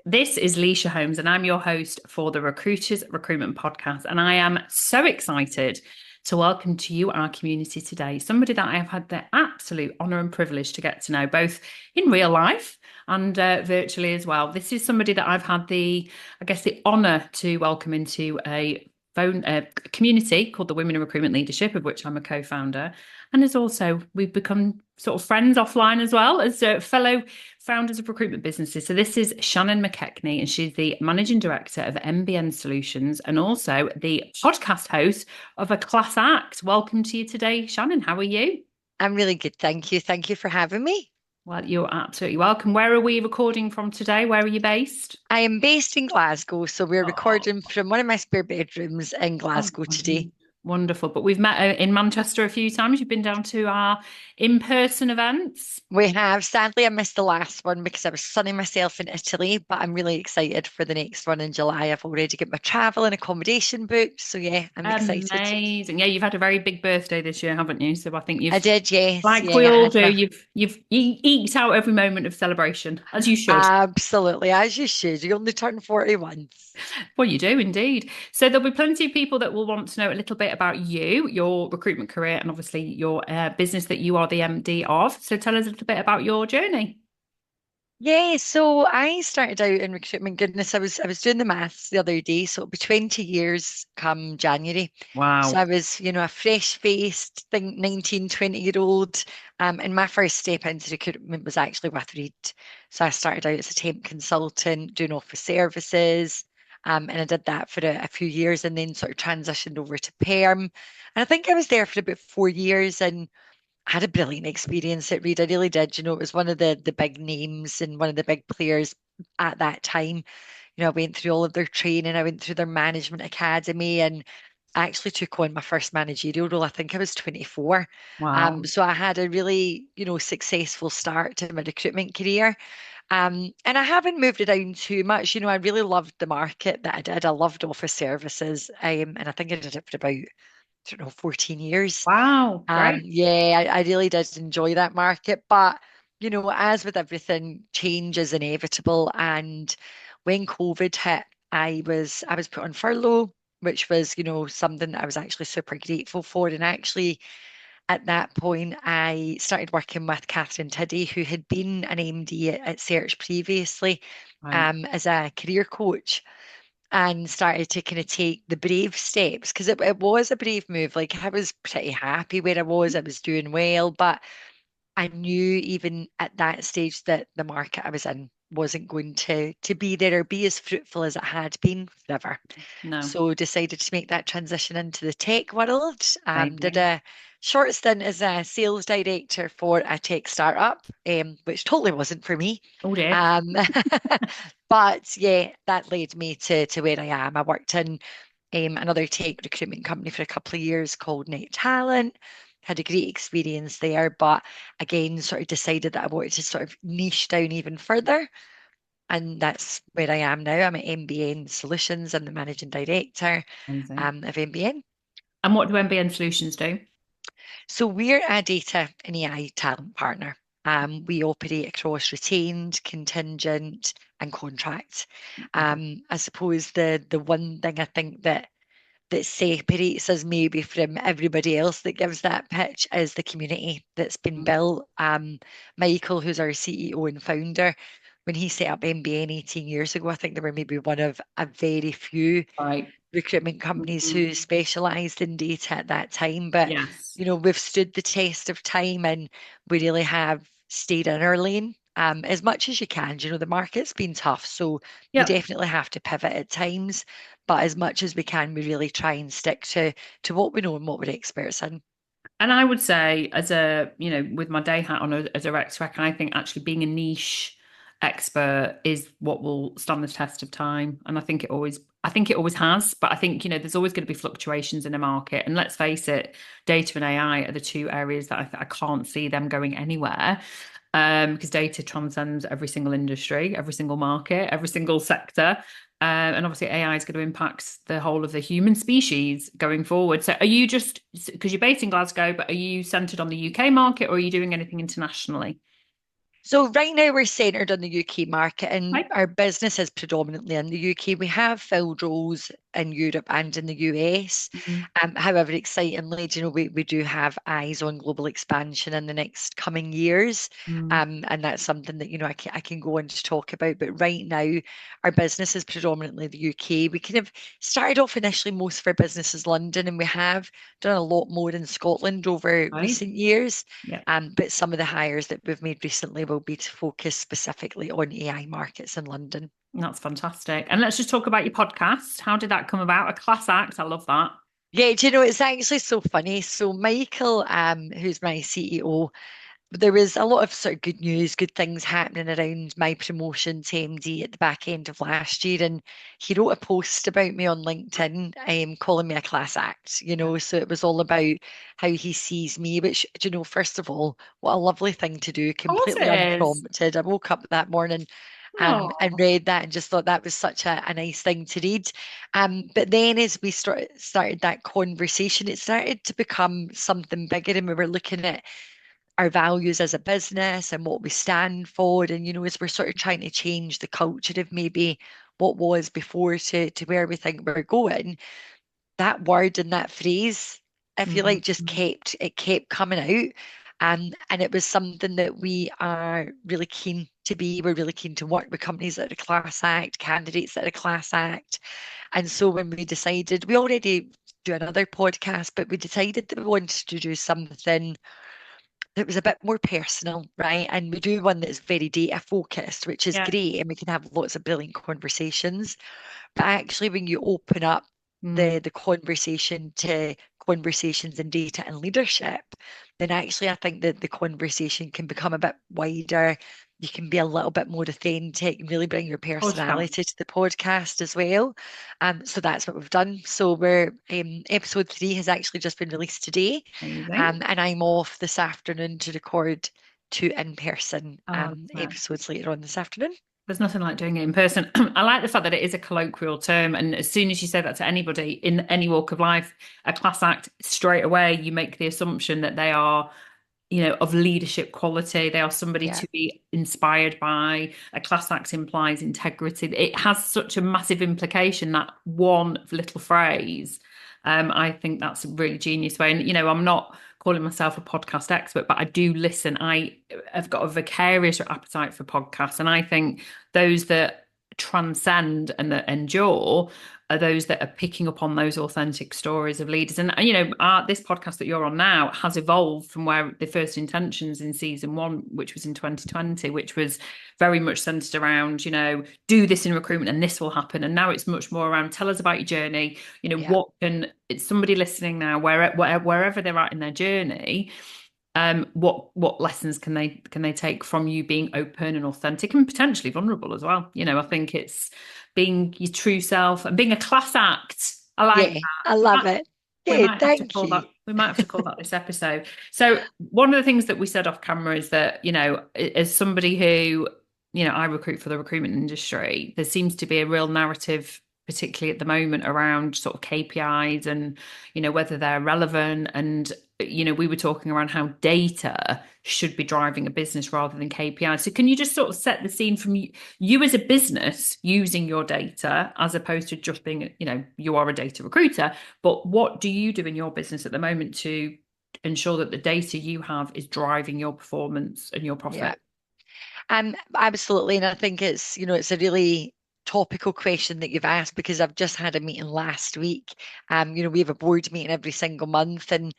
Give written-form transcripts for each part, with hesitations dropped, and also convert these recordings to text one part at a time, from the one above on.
This is Lysha Holmes, and I'm your host for the Recruiters Recruitment Podcast. And I am so excited to welcome to you, our community today, somebody that I have had the absolute honour and privilege to get to know, both in real life and virtually as well. This is somebody that I've had the honour to welcome into a community called the Women in Recruitment Leadership, of which I'm a co-founder. And as also, we've become sort of friends offline as well as fellow founders of recruitment businesses. So this is Shannon McKechnie, and she's the Managing Director of MBN Solutions and also the podcast host of A Class Act. Welcome to you today, Shannon. How are you? I'm really good, thank you. Thank you for having me. Well, you're absolutely welcome. Where are we recording from today? Where are you based? I am based in Glasgow, so we're Oh, recording from one of my spare bedrooms in oh, Glasgow today. wonderful. But we've met in Manchester a few times. You've been down to our in-person events. We have, sadly, I missed the last one because I was sunning myself in Italy, but I'm really excited for the next one in July. I've already got my travel and accommodation booked, so yeah, I'm excited. Amazing. Yeah, you've had a very big birthday this year, haven't you? So I think I you've, did, yes, like yeah, we I all had do, my you've eked out every moment of celebration, as you should. absolutely, as you should. You only turn 40 once. Well, you do indeed. So there'll be plenty of people that will want to know a little bit about you, your recruitment career, and obviously your business that you are the MD of. So tell us a little bit about your journey. Yeah, so I started out in recruitment. Goodness, I was doing the maths the other day, so it'll be 20 years come January. So I Wow. was, a fresh-faced, think 19, 20-year-old. And my first step into recruitment was actually with Reed. So I started out as a temp consultant, doing office services. And I did that for a few years and then sort of transitioned over to perm. And I think I was there for about 4 years and I had a brilliant experience at Reed. I really did. It was one of the big names and one of the big players at that time. I went through all of their training. I went through their management academy and I actually took on my first managerial role. I think I was 24. Wow. So I had a really, successful start to my recruitment career. And I haven't moved it around too much. I really loved the market that I did. I loved office services. And I think I did it for about, I don't know, 14 years. Wow. Great. Yeah, I really did enjoy that market, but as with everything, change is inevitable. And when COVID hit, I was put on furlough, which was, something that I was actually super grateful for. And actually, at that point, I started working with Catherine Tiddy, who had been an MD at Search previously, Right. as a career coach and started to kind of take the brave steps because it was a brave move. Like I was pretty happy where I was doing well, but I knew even at that stage that the market I was in wasn't going to be there or be as fruitful as it had been forever. No. So decided to make that transition into the tech world. Did Amazing. a short stint as a sales director for a tech startup, which totally wasn't for me. Oh dear. Um, but yeah, that led me to where I am. I worked in another tech recruitment company for a couple of years called Net Talent. Had a great experience there, but again, sort of decided that I wanted to sort of niche down even further. And that's where I am now. I'm at MBN Solutions. I'm the managing director Amazing. of MBN. And what do MBN Solutions do? So we're a data and AI talent partner. We operate across retained, contingent, and contract. I suppose the one thing I think that separates us maybe from everybody else that gives that pitch is the community that's been built. Michael, who's our CEO and founder, when he set up MBN 18 years ago, I think they were maybe one of a very few Right. recruitment companies who specialized in data at that time. But, Yes. we've stood the test of time and we really have stayed in our lane. As much as you can, the market's been tough, so you Yep. definitely have to pivot at times. But as much as we can, we really try and stick to what we know and what we're experts in. And I would say, as a, with my day hat on as a rec rec, I think actually being a niche expert is what will stand the test of time. And I think it always has. But I think, there's always going to be fluctuations in the market. And let's face it, data and AI are the two areas that I can't see them going anywhere. Because data transcends every single industry, every single market, every single sector. And obviously, AI is going to impact the whole of the human species going forward. So, are you just because you're based in Glasgow, but are you centered on the UK market or are you doing anything internationally? So right now we're centred on the UK market, and Right. our business is predominantly in the UK. We have filled roles in Europe and in the US. Mhm. However, excitingly, we do have eyes on global expansion in the next coming years. Mm. And that's something that, I can go on to talk about. But right now, our business is predominantly the UK. We kind of started off initially most of our business is London, and we have done a lot more in Scotland over Right. recent years. Yeah. But some of the hires that we've made recently will be to focus specifically on AI markets in London. That's fantastic. And let's just talk about your podcast. How did that come about? A class act. I love that. Yeah, do you know, it's actually so funny. So Michael, who's my CEO, there was a lot of sort of good news, good things happening around my promotion to MD at the back end of last year. And he wrote a post about me on LinkedIn, calling me a class act, Yeah. So it was all about how he sees me, which, first of all, what a lovely thing to do, Of course completely it is. unprompted. I woke up that morning and Oh, read that and just thought that was such a nice thing to read. But then as we started that conversation, it started to become something bigger, and we were looking at our values as a business and what we stand for. And, as we're sort of trying to change the culture of maybe what was before to where we think we're going, that word and that phrase, if you like, just mhm. kept coming out. And it was something that we are really keen to be. We're really keen to work with companies that are Class Act, candidates that are Class Act. And so when we decided, we already do another podcast, but we decided that we wanted to do something that was a bit more personal, right? And we do one that's very data focused, which is Yeah. great, and we can have lots of brilliant conversations. But actually, when you open up Mm. the conversation to conversations in data and leadership, then actually I think that the conversation can become a bit wider. You can be a little bit more authentic and really bring your Of course you can. personality to the podcast as well. So that's what we've done. So we're episode 3 has actually just been released today. Amazing. And I'm off this afternoon to record 2 in-person Oh, no. episodes later on this afternoon. There's nothing like doing it in person. I like the fact that it is a colloquial term. And as soon as you say that to anybody in any walk of life, a class act, straight away, you make the assumption that they are, of leadership quality. They are somebody Yeah. to be inspired by. A class act implies integrity. It has such a massive implication, that one little phrase. I think that's a really genius way. And, I'm not calling myself a podcast expert, but I do listen. I have got a vicarious appetite for podcasts. And I think those that transcend and that endure are those that are picking up on those authentic stories of leaders. And this podcast that you're on now has evolved from where the first intentions in season 1, which was in 2020, which was very much centered around, do this in recruitment and this will happen. And now it's much more around, tell us about your journey. Yeah. What can it's somebody listening now, wherever they're at in their journey, what lessons can they take from you being open and authentic and potentially vulnerable as well? I think it's being your true self and being a class act. I like Yeah, I love that. it. We Good, might have to thank call you. that. We might have to call that this episode. So one of the things that we said off camera is that, as somebody who, I recruit for the recruitment industry, there seems to be a real narrative, particularly at the moment, around sort of KPIs and, whether they're relevant. And, we were talking around how data should be driving a business rather than KPIs. So can you just sort of set the scene from you as a business using your data as opposed to just being, you are a data recruiter, but what do you do in your business at the moment to ensure that the data you have is driving your performance and your Yeah, profit? absolutely. And I think it's a really topical question that you've asked, because I've just had a meeting last week. We have a board meeting every single month, and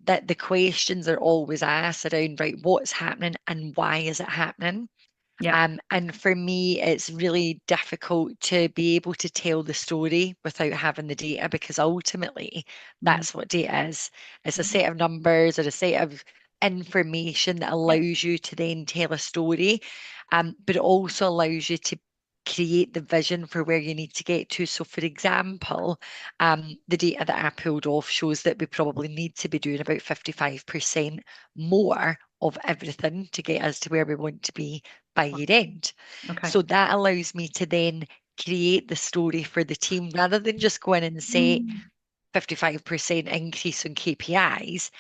that the questions are always asked around, right, what's happening and why is it happening? Yeah. And for me, it's really difficult to be able to tell the story without having the data, because ultimately Mm. that's what data is. It's a set of numbers or a set of information that Yeah. allows you to then tell a story, but it also allows you to create the vision for where you need to get to. So, for example, the data that I pulled off shows that we probably need to be doing about 55% more of everything to get us to where we want to be by year end. Okay. So that allows me to then create the story for the team rather than just go in and say Mm. 55% increase on KPIs.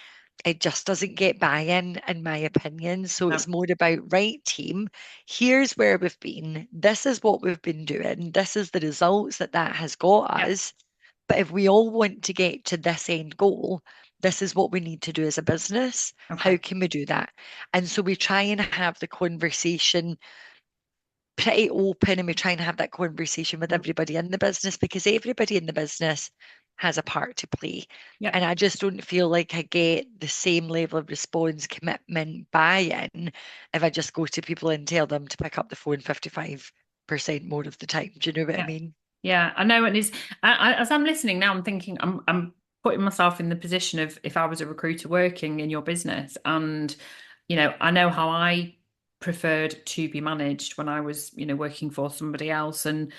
it just doesn't get buy-in, in my opinion. So No. it's more about, right, team, here's where we've been. This is what we've been doing. This is the results that that has got Yeah. us. But if we all want to get to this end goal, this is what we need to do as a business. How Okay. can we do that? And so we try and have the conversation pretty open, and we try and have that conversation with Mm. everybody in the business, because everybody in the business has a part to play. Yeah. And I just don't feel like I get the same level of response, commitment, buy-in if I just go to people and tell them to pick up the phone 55% more of the time. Do you know what I Yeah. mean? Yeah. I know. And as I'm listening now, I'm thinking, I'm putting myself in the position of if I was a recruiter working in your business, and, I know how I preferred to be managed when I was, working for somebody else. And,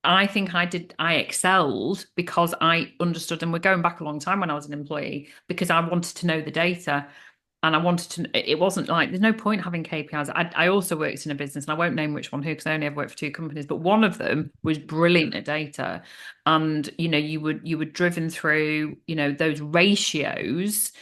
I think I excelled because I understood, and we're going back a long time when I was an employee, because I wanted to know the data. And I wanted to, it wasn't like, there's no point having KPIs. I also worked in a business, and I won't name which one who, because I only ever worked for two companies, but one of them was brilliant at data. And, you were driven through, those ratios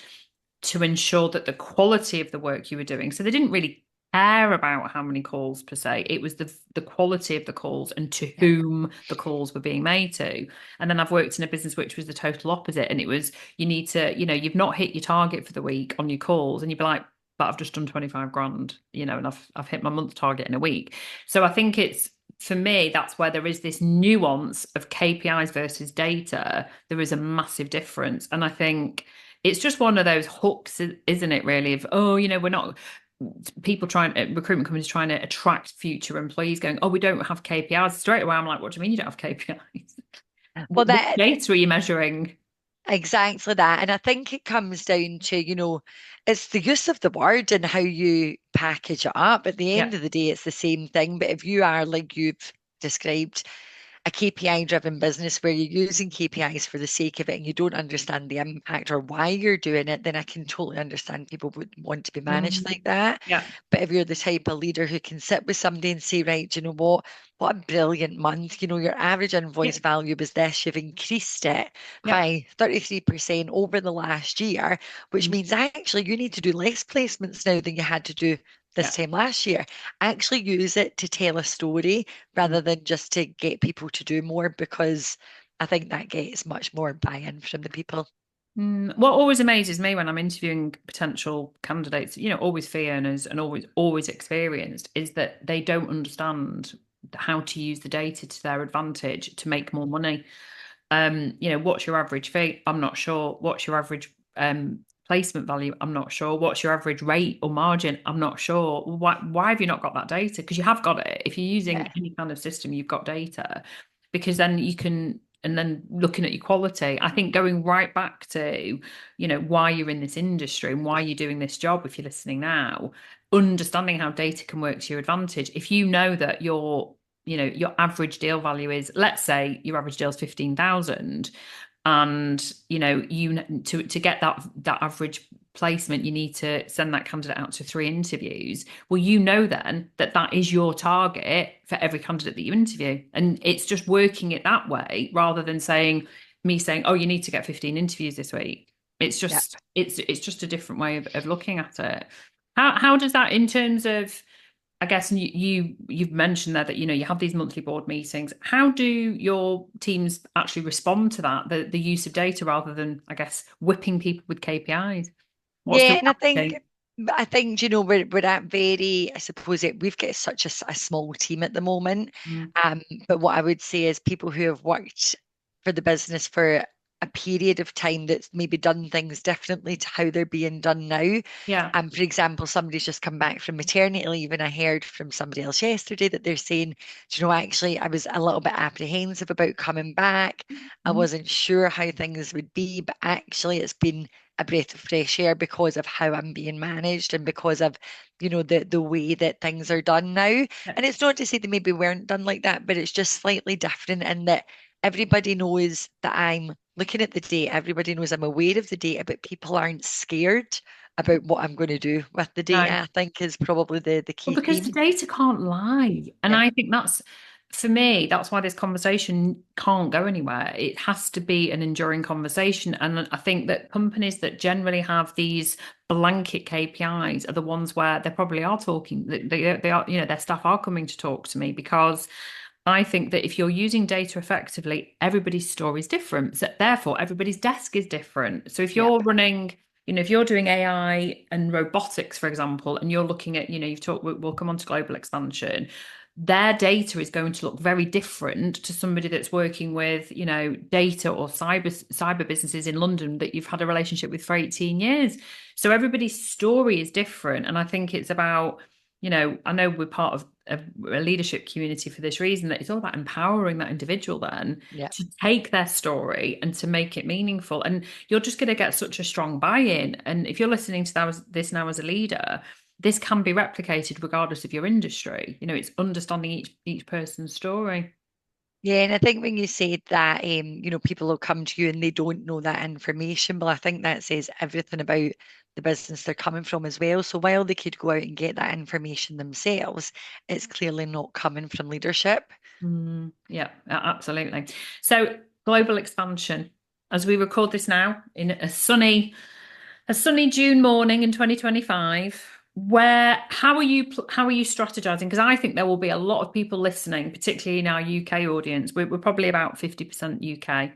to ensure that the quality of the work you were doing. So they didn't really care about how many calls per se. It was the quality of the calls and to Yeah. whom the calls were being made to. And then I've worked in a business which was the total opposite. And it was, you need to, you've not hit your target for the week on your calls, and you'd be like, but I've just done 25 grand, and I've hit my month target in a week. So I think it's, for me, that's where there is this nuance of KPIs versus data. There is a massive difference. And I think it's just one of those hooks, isn't it, really? Of, oh, we're not, people trying, recruitment companies trying to attract future employees going, oh, we don't have KPIs. Straight away, I'm like, what do you mean you don't have KPIs? Well, What data are you measuring? exactly that. And I think it comes down to, it's the use of the word and how you package it up. At the Yeah. end of the day, it's the same thing. But if you are, like you've described, a KPI driven business where you're using KPIs for the sake of it and you don't understand the impact or why you're doing it, then I can totally understand people would want to be managed Mm, like that. yeah. But if you're the type of leader who can sit with somebody and say, right, do you know what? What a brilliant month. Your average Yeah. invoice value was this. You've increased it Yeah. by 33% over the last year, which Mm, means actually you need to do less placements now than you had to do this yeah. time last year. Actually use it to tell a story Mm. rather than just to get people to do more, because I think that gets much more buy-in from the people. What always amazes me when I'm interviewing potential candidates, always fee earners and always experienced, is that they don't understand how to use the data to their advantage to make more money. What's your average fee? I'm not sure. What's your average placement value? I'm not sure. What's your average rate or margin? I'm not sure. Why have you not got that data? Because you have got it. If you're using Yeah, any kind of system, you've got data, because then you can. And then looking at your quality, I think going right back to, why you're in this industry and why you're doing this job, if you're listening now, understanding how data can work to your advantage. If you know that your average deal value is, let's say your average deal is 15,000, and to get that average placement, you need to send that candidate out to 3 interviews. Well, then that is your target for every candidate that you interview, and it's just working it that way rather than saying, oh, you need to get 15 interviews this week. It's yeah. just it's just a different way of looking at it. How does that, in terms of, I guess, you've mentioned there that you have these monthly board meetings. How do your teams actually respond to that, the use of data, rather than, I guess, whipping people with KPIs? What's Yeah, the and reality? I think, we're at very, I suppose we've got such a small team at the moment. Mm, But what I would say is people who have worked for the business for a period of time that's maybe done things differently to how they're being done now. yeah. For example, somebody's just come back from maternity leave, and I heard from somebody else yesterday that they're saying, "Do you know, actually, I was a little bit apprehensive about coming back. I Mm, wasn't sure how things would be, but actually, it's been a breath of fresh air because of how I'm being managed and because of, the way that things are done now." yeah. And it's not to say they maybe weren't done like that, but it's just slightly different in that everybody knows that I'm looking at the data. Everybody knows I'm aware of the data, but people aren't scared about what I'm going to do with the data, No. I think is probably the Well, key because the theme. data can't lie. And Yeah, I think for me, that's why this conversation can't go anywhere. It has to be an enduring conversation. And I think that companies that generally have these blanket KPIs are the ones where they probably are talking, they are, their staff are coming to talk to me, because I think that if you're using data effectively, everybody's story is different. So therefore, everybody's desk is different. So if you're Yep. running, if you're doing AI and robotics, for example, and you're looking at, you've talked, we'll come on to global expansion, their data is going to look very different to somebody that's working with, data or cyber businesses in London that you've had a relationship with for 18 years. So everybody's story is different. And I think it's about, I know we're part of a leadership community for this reason, that it's all about empowering that individual then Yep. to take their story and to make it meaningful. And you're just going to get such a strong buy-in. And if you're listening to this now as a leader, this can be replicated regardless of your industry. It's understanding each person's story. Yeah, and I think when you said that, people will come to you and they don't know that information, well, I think that says everything about the business they're coming from as well. So while they could go out and get that information themselves, it's clearly not coming from leadership. Yeah, absolutely. So global expansion. As we record this now in a sunny June morning in 2025, how are you strategizing? Because I think there will be a lot of people listening, particularly in our UK audience. We're probably about 50% UK,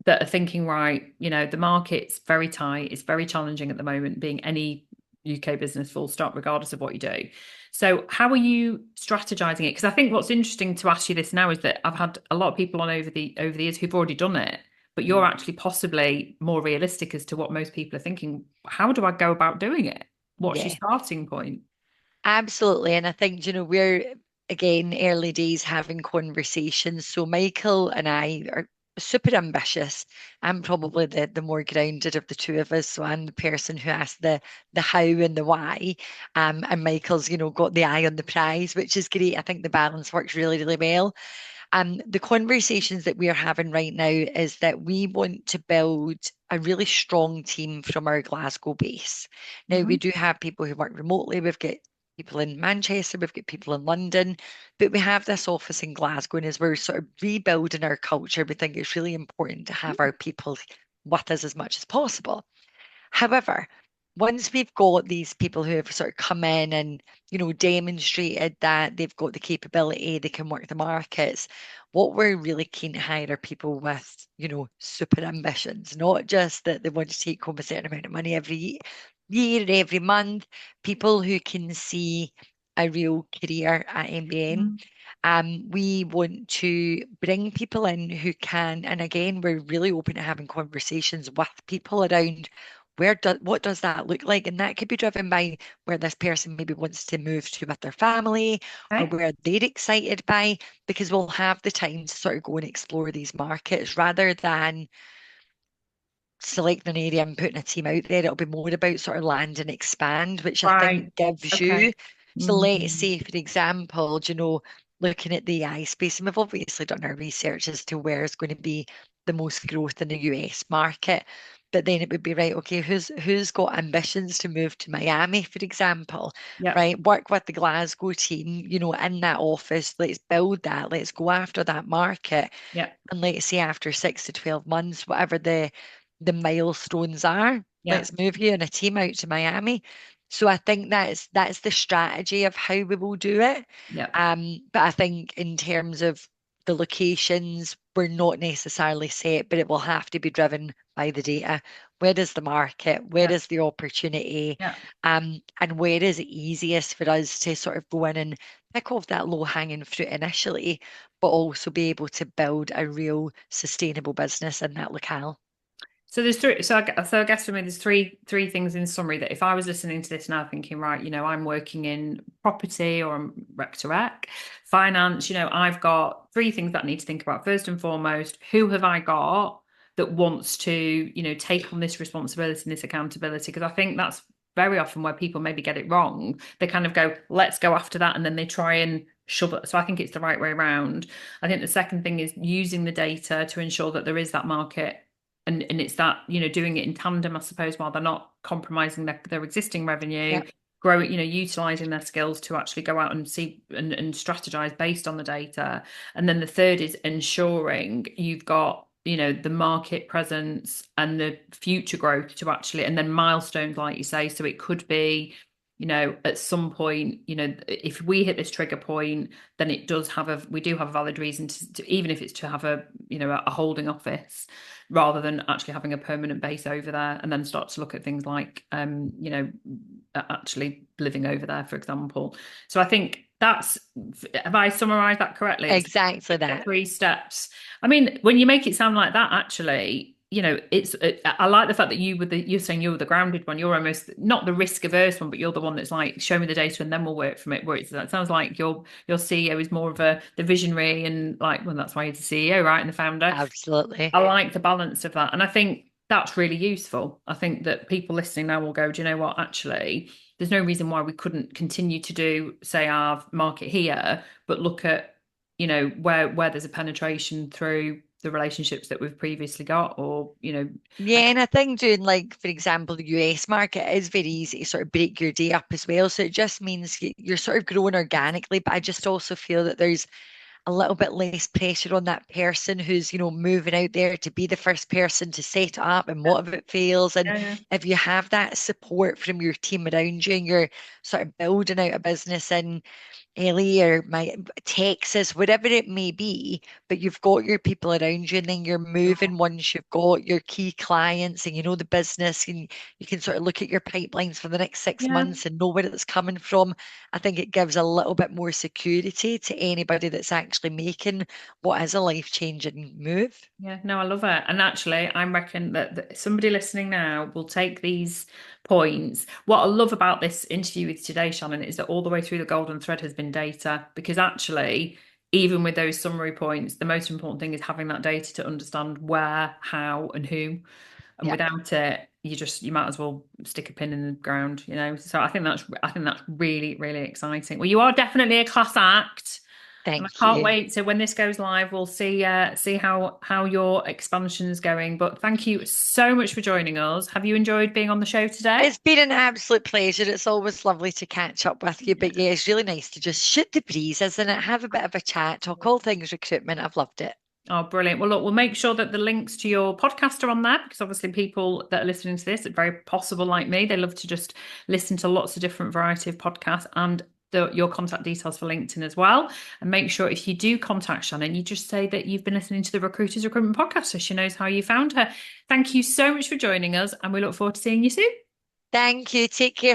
that are thinking, right, the market's very tight, it's very challenging at the moment, being any UK business, full stop, regardless of what you do. So how are you strategizing it? Because I think what's interesting to ask you this now is that I've had a lot of people on over the years who've already done it, but you're actually possibly more realistic as to what most people are thinking. How do I go about doing it? What's your Yeah, starting point? absolutely. And I think, we're again early days having conversations. So Michael and I are super ambitious. I'm probably the more grounded of the two of us. So I'm the person who asks the how and the why. And Michael's, got the eye on the prize, which is great. I think the balance works really, really well. The conversations that we are having right now is that we want to build a really strong team from our Glasgow base. Now, we Mhm. do have people who work remotely. We've got people in Manchester, we've got people in London, but we have this office in Glasgow. And as we're sort of rebuilding our culture, we think it's really important to have our people with us as much as possible. However, once we've got these people who have sort of come in and, demonstrated that they've got the capability, they can work the markets, what we're really keen to hire are people with, super ambitions, not just that they want to take home a certain amount of money every year, every month, people who can see a real career at MBN. Mhm. We want to bring people in who can, and again, we're really open to having conversations with people around what does that look like, and that could be driven by where this person maybe wants to move to with their family, or Okay. where they're excited by, because we'll have the time to sort of go and explore these markets rather than selecting an area and putting a team out there. It'll be more about sort of land and expand, which I Right. think gives Okay. you. So let's Mhm. say, for example, looking at the AI space, and we've obviously done our research as to where is going to be the most growth in the US market. But then it would be right, okay, who's got ambitions to move to Miami, for example, Yeah. right? Work with the Glasgow team, in that office. Let's build that. Let's go after that market. Yeah. And let's say after 6 to 12 months, whatever the milestones are, Yeah. let's move you and a team out to Miami. So I think that's the strategy of how we will do it. Yeah. But I think in terms of the locations, we're not necessarily set, but it will have to be driven by the data. Where is the market? Where Yeah. is the opportunity? Yeah. And where is it easiest for us to sort of go in and pick off that low-hanging fruit initially, but also be able to build a real sustainable business in that locale. So there's three. So I guess for me, there's three things in summary that if I was listening to this now, thinking, right, I'm working in property or I'm rec to rec, finance. I've got three things that I need to think about. First and foremost, who have I got that wants to, take on this responsibility and this accountability? Because I think that's very often where people maybe get it wrong. They kind of go, let's go after that, and then they try and shove it. So I think it's the right way around. I think the second thing is using the data to ensure that there is that market, and it's that, doing it in tandem, I suppose, while they're not compromising their existing revenue. Yep. growing, utilizing their skills to actually go out and see and strategize based on the data. And then the third is ensuring you've got, the market presence and the future growth to actually, and then milestones, like you say. So it could be, at some point, if we hit this trigger point, then we do have a valid reason even if it's to have a holding office rather than actually having a permanent base over there, and then start to look at things like, actually living over there, for example. So I think have I summarized that correctly? Exactly It's that. 3 steps. I mean, when you make it sound like that, actually, I like the fact that you're saying you're the grounded one. You're almost not the risk averse one, but you're the one that's like, show me the data and then we'll work from it. That sounds like your CEO is more of the visionary, and like, well, that's why he's the CEO, right? And the founder. Absolutely. I like the balance of that. And I think that's really useful. I think that people listening now will go, do you know what? Actually, there's no reason why we couldn't continue to do, say, our market here, but look at, where there's a penetration through the relationships that we've previously got, or, Yeah, and I think doing, like, for example, the US market is very easy to sort of break your day up as well. So it just means you're sort of growing organically. But I just also feel that there's a little bit less pressure on that person who's, moving out there to be the first person to set it up, and what if it fails? And yeah, if you have that support from your team around you, and you're sort of building out a business in LA or Texas, whatever it may be, but you've got your people around you, and then you're moving once you've got your key clients and you know the business, and you can sort of look at your pipelines for the next six yeah. months and know where it's coming from. I think it gives a little bit more security to anybody that's actually making what is a life-changing move. Yeah, no, I love it. And actually, I reckon that somebody listening now will take these points. What I love about this interview with today, Shannon, is that all the way through the golden thread has been data. Because actually, even with those summary points, the most important thing is having that data to understand where, how, and who. And Yep. without it, you might as well stick a pin in the ground. So I think that's really, really exciting. Well, you are definitely a class act. And I Thank can't you. wait. So when this goes live, we'll see how your expansion's going. But thank you so much for joining us. Have you enjoyed being on the show today? It's been an absolute pleasure. It's always lovely to catch up with you. But yeah, it's really nice to just shoot the breeze, isn't it? Have a bit of a chat, talk all things recruitment. I've loved it. Oh, brilliant. Well, look, we'll make sure that the links to your podcast are on there, because obviously people that are listening to this are very possible like me. They love to just listen to lots of different variety of podcasts, and your contact details for LinkedIn as well. And make sure if you do contact Shannon, you just say that you've been listening to the Recruiters Recruitment podcast, so she knows how you found her. Thank you so much for joining us, and we look forward to seeing you soon. Thank you. Take care.